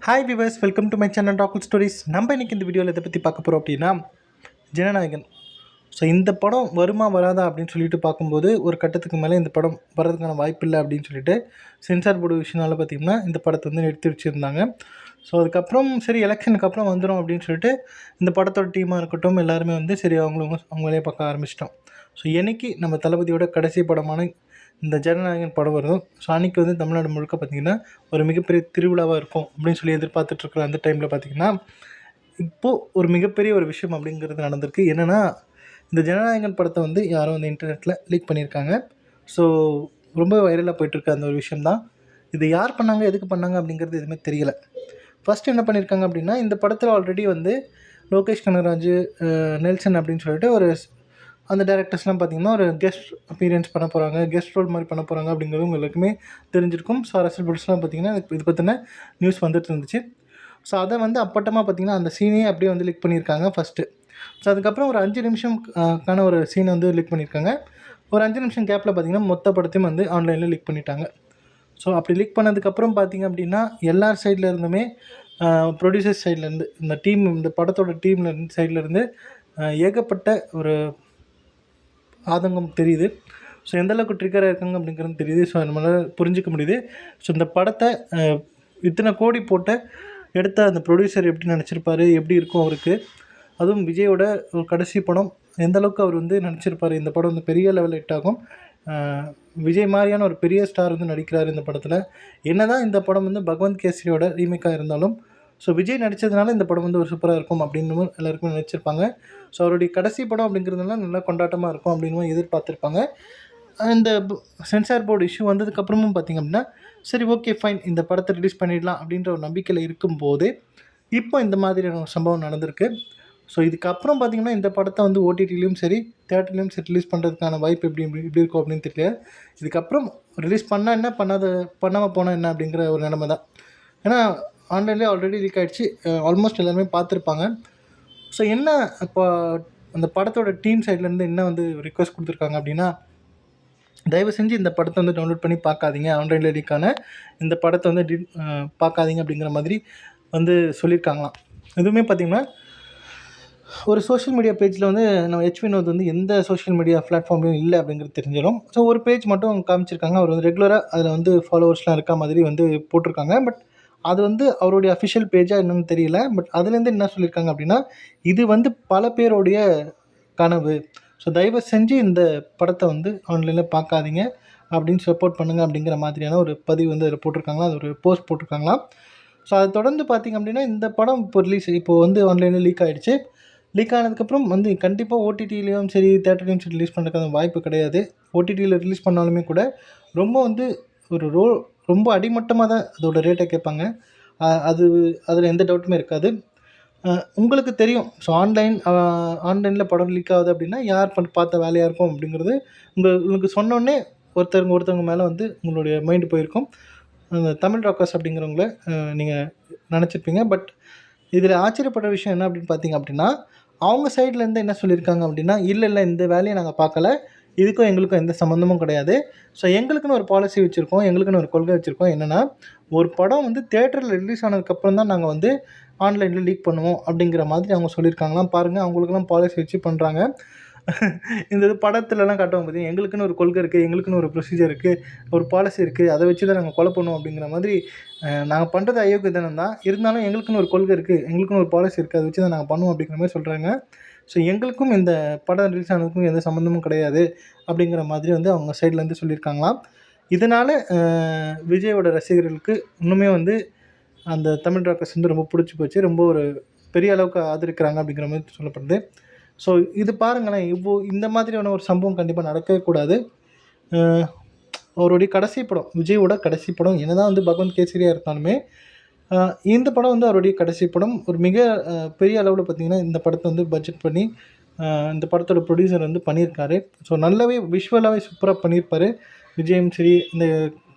Hi viewers, welcome to my channel tackle stories. நம்ம இன்றைக்கி இந்த வீடியோவில் இதை பற்றி பார்க்க போகிறோம் அப்படின்னா, ஜனநாயகன். ஸோ இந்த படம் வருமா வராதா அப்படின்னு சொல்லிட்டு பார்க்கும்போது, ஒரு கட்டத்துக்கு மேலே இந்த படம் வர்றதுக்கான வாய்ப்பு இல்லை அப்படின்னு சொல்லிட்டு சென்சார் போர்டு விஷயனால பார்த்திங்கன்னா இந்த படத்தை வந்து நிறுத்தி வச்சுருந்தாங்க. ஸோ அதுக்கப்புறம் சரி எலெக்ஷனுக்கு அப்புறம் வந்துடும் அப்படின்னு சொல்லிட்டு இந்த படத்தோட டீமாக இருக்கட்டும் எல்லாருமே வந்து சரி அவங்க வேலையை பார்க்க ஆரம்பிச்சிட்டோம். ஸோ என்றைக்கு நம்ம தளபதியோட கடைசி படமான இந்த ஜனநாயகன் படம் வரும். ஸோ அன்றைக்கி வந்து தமிழ்நாடு முழுக்க பார்த்திங்கன்னா ஒரு மிகப்பெரிய திருவிழாவாக இருக்கும் அப்படின்னு சொல்லி எதிர்பார்த்துட்ருக்குற அந்த டைமில் பார்த்திங்கன்னா, இப்போது ஒரு மிகப்பெரிய ஒரு விஷயம் அப்படிங்கிறது நடந்திருக்கு. என்னென்னா, இந்த ஜனநாயகன் படத்தை வந்து யாரோ வந்து இன்டர்நெட்டில் லீக் பண்ணியிருக்காங்க. ஸோ ரொம்ப வைரலாக போயிட்டுருக்கு அந்த ஒரு விஷயம் தான். இது யார் பண்ணாங்க, எதுக்கு பண்ணாங்க அப்படிங்கிறது எதுவுமே தெரியலை. ஃபஸ்ட்டு என்ன பண்ணியிருக்காங்க அப்படின்னா, இந்த படத்தில் ஆல்ரெடி வந்து லோகேஷ் கனகராஜ், நெல்சன் அப்படின்னு சொல்லிட்டு ஒரு அந்த டேரக்டர்ஸ்லாம் பார்த்திங்கன்னா ஒரு கெஸ்ட் அப்பீரியன்ஸ் பண்ண போகிறாங்க, கெஸ்ட் ரோல் மாதிரி பண்ண போகிறாங்க அப்படிங்கிறது உங்கள் எல்லாருக்குமே தெரிஞ்சிருக்கும். ஸோ அரசியல் புதுசுலாம் பார்த்திங்கன்னா இது பற்றின நியூஸ் வந்துட்டு இருந்துச்சு. ஸோ அதை வந்து அப்பட்டமாக பார்த்திங்கன்னா அந்த சீனையே அப்படியே வந்து லீக் பண்ணியிருக்காங்க ஃபஸ்ட்டு. ஸோ அதுக்கப்புறம் ஒரு 5 நிமிஷம் கான ஒரு சீனை வந்து லீக் பண்ணியிருக்காங்க. ஒரு 5 நிமிஷம் கேப்பில் பார்த்திங்கன்னா மொத்த படத்தையும் வந்து ஆன்லைனில் லீக் பண்ணிட்டாங்க. ஸோ அப்படி லீக் பண்ணதுக்கப்புறம் பார்த்திங்க அப்படின்னா எல்லார் சைடில் இருந்துமே ப்ரொடியூசர்ஸ் சைட்லேருந்து இந்த டீம் இந்த படத்தோட டீம்லேருந்து சைட்லேருந்து ஏகப்பட்ட ஒரு ஆதங்கம் தெரியுது. ஸோ எந்தளவுக்கு ட்ரிகராக இருக்காங்க அப்படிங்கிறது தெரியுது. ஸோ நம்மளால் புரிஞ்சிக்க முடியுது. ஸோ இந்த படத்தை இத்தனை கோடி போட்ட எடுத்த அந்த ப்ரொடியூசர் எப்படி நினச்சிருப்பார், எப்படி இருக்கும் அவருக்கு. அதுவும் விஜயோட ஒரு கடைசி படம் எந்தளவுக்கு அவர் வந்து நினச்சிருப்பார் இந்த படம் வந்து பெரிய லெவலில் ஹிட் ஆகும். விஜய் மாதிரியான ஒரு பெரிய ஸ்டார் வந்து நடிக்கிறார் இந்த படத்தில். என்ன தான் இந்த படம் வந்து பகவந்த் கேசரியோட ரீமேக்காக இருந்தாலும் ஸோ விஜய் நடித்ததுனால இந்த படம் வந்து ஒரு சூப்பராக இருக்கும் அப்படின்னு எல்லாருக்குமே நினச்சிருப்பாங்க. ஸோ அவருடைய கடைசி படம் அப்படிங்கிறதுனால நல்லா கொண்டாட்டமாக இருக்கும் அப்படின்னு எதிர்பார்த்துருப்பாங்க. இந்த சென்சார் போர்டு இஷ்யூ வந்ததுக்கப்புறமும் பார்த்திங்க அப்படின்னா சரி ஓகே ஃபைன் இந்த படத்தை ரிலீஸ் பண்ணிடலாம் அப்படின்ற ஒரு நம்பிக்கையில் இருக்கும்போது இப்போ இந்த மாதிரியான ஒரு சம்பவம் நடந்திருக்கு. ஸோ இதுக்கப்புறம் பார்த்திங்கன்னா இந்த படத்தை வந்து ஓடிடிலையும் சரி தேட்டர்லேயும் சரி ரிலீஸ் பண்ணுறதுக்கான வாய்ப்பு எப்படி இருக்கும் அப்படின்னு தெரியல. இதுக்கப்புறம் ரிலீஸ் பண்ணால் என்ன, பண்ணாமல் போனால் என்ன அப்படிங்கிற ஒரு நிலைமை தான். ஏன்னா ஆன்லைன்லேயே ஆல்ரெடி லீக் ஆகிடுச்சு, ஆல்மோஸ்ட் எல்லாருமே பார்த்துருப்பாங்க. ஸோ என்ன இப்போ அந்த படத்தோட டீம் சைட்லேருந்து என்ன வந்து ரிக்வெஸ்ட் கொடுத்துருக்காங்க அப்படின்னா, தயவு செஞ்சு இந்த படத்தை வந்து டவுன்லோட் பண்ணி பார்க்காதீங்க, ஆன்லைனில் லீக்கான இந்த படத்தை வந்து பார்க்காதீங்க அப்படிங்கிற மாதிரி வந்து சொல்லியிருக்காங்களாம். எதுவுமே பார்த்திங்கன்னா ஒரு சோஷியல் மீடியா பேஜில் வந்து நம்ம வினோத் வந்து எந்த சோஷியல் மீடியா பிளாட்ஃபார்ம்லையும் இல்லை அப்படிங்கிறது தெரிஞ்சிடும். ஸோ ஒரு பேஜ் மட்டும் அவங்க காமிச்சிருக்காங்க. அவர் வந்து ரெகுலராக அதில் வந்து ஃபாலோவர்ஸ்லாம் இருக்க மாதிரி வந்து போட்டிருக்காங்க. பட் அது வந்து அவருடைய அஃபிஷியல் பேஜாக என்னென்னு தெரியல. பட் அதுலேருந்து என்ன சொல்லியிருக்காங்க அப்படின்னா, இது வந்து பல பேருடைய கனவு. ஸோ தயவு செஞ்சு இந்த படத்தை வந்து ஆன்லைனில் பார்க்காதீங்க அப்படின்னு சப்போர்ட் பண்ணுங்கள் அப்படிங்கிற மாதிரியான ஒரு பதிவு வந்து அதில் போட்டிருக்காங்களா, அது ஒரு போஸ்ட் போட்டிருக்காங்களா. ஸோ அதை தொடர்ந்து பார்த்திங்க அப்படின்னா இந்த படம் இப்போ வந்து ஆன்லைனில் லீக் ஆகிடுச்சு. லீக் ஆனதுக்கப்புறம் வந்து கண்டிப்பாக ஓடிடிலையும் சரி தேட்டர்லையும் சரி ரிலீஸ் பண்ணுறதுக்கான வாய்ப்பு கிடையாது. ஓடிடியில் ரிலீஸ் பண்ணாலுமே கூட ரொம்ப வந்து ஒரு ரொம்ப அடிமட்டமாக தான் அதோட ரேட்டை கேட்பாங்க. அதில் எந்த டவுட்டுமே இருக்காது. உங்களுக்கு தெரியும். ஸோ ஆன்லைனில் படம் லீக் ஆகுது அப்படின்னா யார் பார்த்த வேலையாக இருக்கும் அப்படிங்கிறது உங்களுக்கு சொன்னோடனே ஒருத்தவங்க மேலே வந்து உங்களுடைய மைண்டு போயிருக்கும். தமிழ் ராக்கர்ஸ் அப்படிங்கிறவங்கள நீங்கள் நினச்சிருப்பீங்க. பட் இதில் ஆச்சரியப்படுற விஷயம் என்ன அப்படின்னு பார்த்தீங்க அப்படின்னா, அவங்க சைட்லேருந்து என்ன சொல்லியிருக்காங்க அப்படின்னா, இல்லை இந்த வேலையை நாங்கள் பார்க்கல, இதுக்கும் எங்களுக்கும் எந்த சம்மந்தமும் கிடையாது. ஸோ எங்களுக்குன்னு ஒரு பாலிசி வச்சுருக்கோம், எங்களுக்குன்னு ஒரு கொள்கை வச்சுருக்கோம். என்னென்னா, ஒரு படம் வந்து தியேட்டரில் ரிலீஸ் ஆனதுக்கப்புறம் தான் நாங்கள் வந்து ஆன்லைனில் லீக் பண்ணுவோம் அப்படிங்கிற மாதிரி அவங்க சொல்லியிருக்காங்களாம். பாருங்கள், அவங்களுக்குலாம் பாலிசி வச்சு பண்ணுறாங்க. இந்த படத்துலலாம் காட்டுவாங்க பார்த்தீங்கன்னா, எங்களுக்குன்னு ஒரு கொள்கை இருக்குது, எங்களுக்குன்னு ஒரு ப்ரொசீஜர் இருக்குது, ஒரு பாலிசி இருக்குது, அதை வச்சு தான் நாங்கள் கொலை பண்ணுவோம் அப்படிங்கிற மாதிரி. நாங்கள் பண்ணுறது அயோக்கியத்தனம் தான், இருந்தாலும் எங்களுக்குன்னு ஒரு கொள்கை இருக்குது, எங்களுக்குன்னு ஒரு பாலிசி இருக்குது, அதை வச்சு தான் நாங்கள் பண்ணுவோம் அப்படிங்கிற மாதிரி சொல்கிறாங்க. ஸோ எங்களுக்கும் இந்த படம் ரிலீஸ் ஆனதுக்கும் எந்த சம்மந்தமும் கிடையாது அப்படிங்கிற மாதிரி வந்து அவங்க சைட்லேருந்து சொல்லியிருக்காங்களாம். இதனால் விஜயோட ரசிகர்களுக்கு இன்னுமே வந்து அந்த தமிழ் ராக்கர்ஸ் வந்து ரொம்ப பிடிச்சி போச்சு, ரொம்ப ஒரு பெரிய அளவுக்கு ஆதரிக்கிறாங்க அப்படிங்கிற மாதிரி சொல்லப்படுது. ஸோ இது பாருங்களேன், இந்த மாதிரியான ஒரு சம்பவம் கண்டிப்பாக நடக்கவே கூடாது. அவருடைய கடைசி படம், விஜயோட கடைசி படம் என்ன தான் வந்து பகவந்த் கேசரியாக இருந்தாலுமே இந்த படம் வந்து அவருடைய கடைசி படம். ஒரு மிக பெரிய அளவில் பார்த்திங்கன்னா இந்த படத்தை வந்து பட்ஜெட் பண்ணி இந்த படத்தோட ப்ரொடியூசர் வந்து பண்ணியிருக்காரு. ஸோ நல்லாவே விஷுவலாகவே சூப்பராக பண்ணியிருப்பார். விஜயும் சரி, இந்த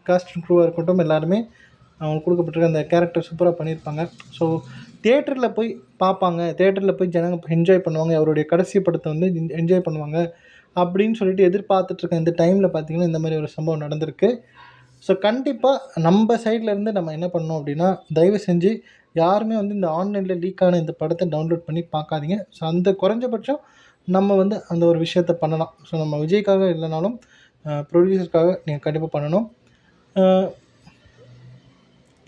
காஸ்ட் அண்ட் க்ரூவாக இருக்கட்டும், எல்லாருமே அவங்களுக்கு கொடுக்கப்பட்டிருக்க அந்த கேரக்டர் சூப்பராக பண்ணியிருப்பாங்க. ஸோ தியேட்டரில் போய் பார்ப்பாங்க, தியேட்டரில் போய் ஜனங்க என்ஜாய் பண்ணுவாங்க, அவருடைய கடைசி படத்தை வந்து என்ஜாய் பண்ணுவாங்க அப்படின்னு சொல்லிட்டு எதிர்பார்த்துட்ருக்க இந்த டைமில் பார்த்திங்கன்னா இந்த மாதிரி ஒரு சம்பவம் நடந்திருக்கு. ஸோ கண்டிப்பாக நம்ம சைட்லேருந்து நம்ம என்ன பண்ணணும் அப்படின்னா, தயவு செஞ்சு யாருமே வந்து இந்த ஆன்லைனில் லீக் ஆன இந்த படத்தை டவுன்லோட் பண்ணி பார்க்காதீங்க. ஸோ அந்த குறைஞ்சபட்சம் நம்ம வந்து அந்த ஒரு விஷயத்த பண்ணலாம். ஸோ நம்ம விஜய்க்காக இல்லைனாலும் ப்ரொடியூசருக்காக நீங்கள் கண்டிப்பாக பண்ணணும்.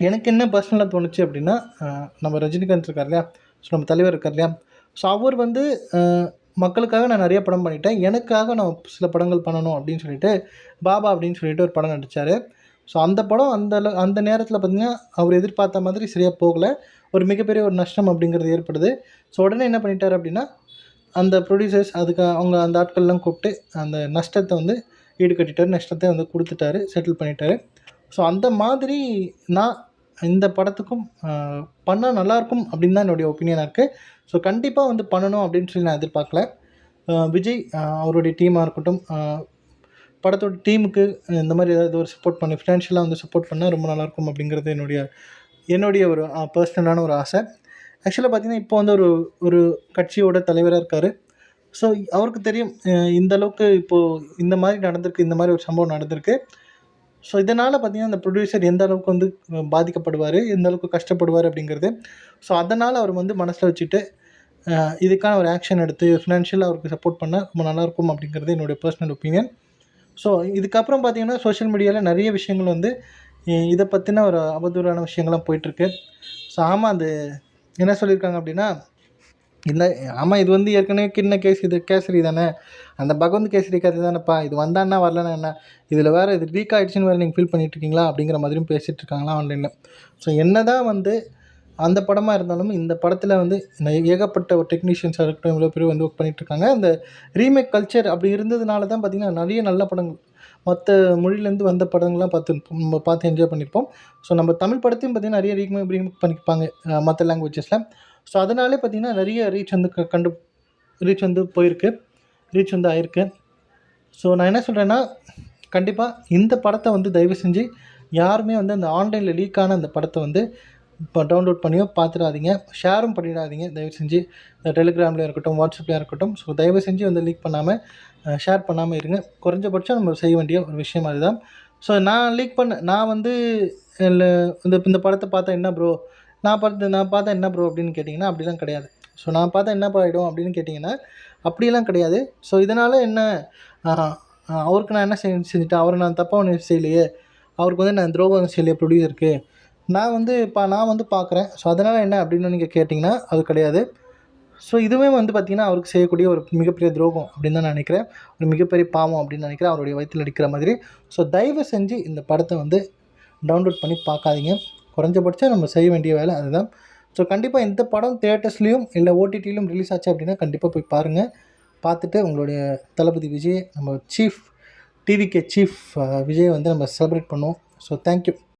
எனக்கு என்ன பர்சனலாக தோணுச்சு அப்படின்னா, நம்ம ரஜினிகாந்த் இருக்கார் இல்லையா, ஸோ நம்ம தலைவர் இருக்கார் இல்லையா, ஸோ அவர் வந்து மக்களுக்காக நான் நிறைய படம் பண்ணிட்டேன், எனக்காக நான் சில படங்கள் பண்ணணும் அப்படின்னு சொல்லிட்டு பாபா அப்படின்னு சொல்லிட்டு ஒரு படம் நடித்தார். ஸோ அந்த படம் அந்த நேரத்தில் பார்த்திங்கன்னா அவர் எதிர்பார்த்த மாதிரி சரியாக போகலை, ஒரு மிகப்பெரிய ஒரு நஷ்டம் அப்படிங்கிறது ஏற்படுது. ஸோ உடனே என்ன பண்ணிட்டார் அப்படின்னா, அந்த ப்ரொடியூசர்ஸ் அதுக்கு அவங்க அந்த ஆட்கள்லாம் கூப்பிட்டு அந்த நஷ்டத்தை வந்து ஈடுகட்டிட்டார், நஷ்டத்தை வந்து கொடுத்துட்டாரு, செட்டில் பண்ணிட்டாரு. ஸோ அந்த மாதிரி நான் இந்த படத்துக்கும் பண்ணால் நல்லாயிருக்கும் அப்படின்னு தான் என்னுடைய ஒப்பீனியனாக இருக்குது. ஸோ கண்டிப்பாக வந்து பண்ணணும் அப்படின்னு சொல்லி நான் எதிர்பார்க்கல. விஜய் அவருடைய டீமாக இருக்கட்டும், படத்தோட டீமுக்கு இந்த மாதிரி ஏதாவது ஒரு சப்போர்ட் பண்ணி ஃபினான்ஷியலாக வந்து சப்போர்ட் பண்ணால் ரொம்ப நல்லாயிருக்கும் அப்படிங்கிறது என்னுடைய ஒரு பர்சனலான ஒரு ஆசை. ஆக்சுவலாக பார்த்திங்கன்னா இப்போ வந்து ஒரு கட்சியோட தலைவராக இருக்கார். ஸோ அவருக்கு தெரியும் இந்த அளவுக்கு இப்போது இந்த மாதிரி நடந்திருக்கு, இந்த மாதிரி ஒரு சம்பவம் நடந்திருக்கு. ஸோ இதனால் பார்த்திங்கன்னா அந்த ப்ரொடியூசர் எந்த அளவுக்கு வந்து பாதிக்கப்படுவார், எந்த அளவுக்கு கஷ்டப்படுவார் அப்படிங்கிறது. ஸோ அதனால் அவர் வந்து மனசில் வச்சுட்டு இதுக்கான ஒரு ஆக்ஷன் எடுத்து ஃபினான்ஷியலாக அவருக்கு சப்போர்ட் பண்ணால் ரொம்ப நல்லாயிருக்கும் அப்படிங்கிறது என்னுடைய பர்சனல் ஒப்பீனியன். ஸோ இதுக்கப்புறம் பார்த்திங்கன்னா சோஷியல் மீடியாவில் நிறைய விஷயங்கள் வந்து இதை பற்றின ஒரு அவதூறான விஷயங்கள்லாம் போயிட்டுருக்கு. ஸோ ஆமாம், அது என்ன சொல்லியிருக்காங்க அப்படின்னா, இல்லை ஆமாம் இது வந்து ஏற்கனவே கிண்ண கேஸ், இது கேசரி தானே, அந்த பகவந்த் கேசரி கதை தானேப்பா, இது வந்தான்னா வரலன்னா என்ன, இதில் வேறு இது லீக் ஆகிடுச்சின்னு வேறு நீங்கள் ஃபீல் பண்ணிகிட்ருக்கீங்களா அப்படிங்கிற மாதிரியும் பேசிகிட்டு இருக்காங்களா ஆன்லைனில். ஸோ என்ன தான் வந்து அந்த படமாக இருந்தாலும் இந்த படத்தில் வந்து ஏகப்பட்ட ஒரு டெக்னீஷியன்ஸாக இருக்கட்டும், இவ்வளோ பேர் வந்து ஒர்க் பண்ணிகிட்ருக்காங்க. அந்த ரீமேக் கல்ச்சர் அப்படி இருந்ததுனால தான் பார்த்திங்கன்னா நிறைய நல்ல படங்கள் மற்ற மொழியிலேருந்து வந்த படங்கள்லாம் நம்ம பார்த்து என்ஜாய் பண்ணியிருப்போம். ஸோ நம்ம தமிழ் படத்தையும் பார்த்திங்கன்னா நிறைய ரீமேக் பண்ணியிருப்பாங்க மற்ற லாங்குவேஜஸில். ஸோ அதனாலே பார்த்திங்கன்னா நிறைய ரீச் வந்து போயிருக்கு, ரீச் வந்து ஆயிருக்கு. ஸோ நான் என்ன சொல்கிறேன்னா, கண்டிப்பாக இந்த படத்தை வந்து தயவு செஞ்சு யாருமே வந்து அந்த ஆன்லைனில் லீக்கான அந்த படத்தை வந்து இப்போ டவுன்லோட் பண்ணியோ பார்த்துடாதீங்க, ஷேரும் பண்ணிடாதீங்க தயவு செஞ்சு. டெலிகிராம்லேயும் இருக்கட்டும், வாட்ஸ்அப்லேயும் இருக்கட்டும். ஸோ தயவு செஞ்சு வந்து லீக் பண்ணாமல், ஷேர் பண்ணாமல் இருங்க. குறைஞ்சபட்சம் நம்ம செய்ய வேண்டிய ஒரு விஷயம் அதுதான். ஸோ நான் வந்து இந்த படத்தை பார்த்தா என்ன ப்ரோ, நான் பார்த்தா என்ன ப்ரோ அப்படின்னு கேட்டிங்கன்னா அப்படிலாம் கிடையாது. ஸோ நான் பார்த்தா என்னப்பா ஆகிடும் அப்படின்னு கேட்டிங்கன்னா அப்படிலாம் கிடையாது. ஸோ இதனால் என்ன, அவருக்கு நான் என்ன செஞ்சுட்டேன், அவரை நான் தப்பாக ஒன்றும் செய்யலையே, அவருக்கு வந்து நான் துரோகம் செய்யலையே ப்ரொடியூசருக்கு, நான் வந்து பார்க்குறேன். ஸோ அதனால் என்ன அப்படின்னு நீங்கள் கேட்டிங்கன்னா அது கிடையாது. ஸோ இதுவே வந்து பார்த்திங்கன்னா அவருக்கு செய்யக்கூடிய ஒரு மிகப்பெரிய துரோகம் அப்படின்னு தான் நான் நினைக்கிறேன், ஒரு மிகப்பெரிய பாவம் அப்படின்னு நினைக்கிறேன், அவருடைய வயிற்றில் அடிக்கிற மாதிரி. ஸோ தயவு செஞ்சு இந்த படத்தை வந்து டவுன்லோட் பண்ணி பார்க்காதீங்க. குறைஞ்சபட்சம் நம்ம செய்ய வேண்டிய வேலை அதுதான். ஸோ கண்டிப்பாக இந்த படம் தியேட்டர்ஸ்லேயும் இல்லை ஓடிடிலையும் ரிலீஸ் ஆச்சு அப்படின்னா கண்டிப்பாக போய் பாருங்கள். பார்த்துட்டு உங்களுடைய தளபதி விஜய், நம்ம டிவிகே சீஃப் விஜய் வந்து நம்ம செலிப்ரேட் பண்ணுவோம். So thank you.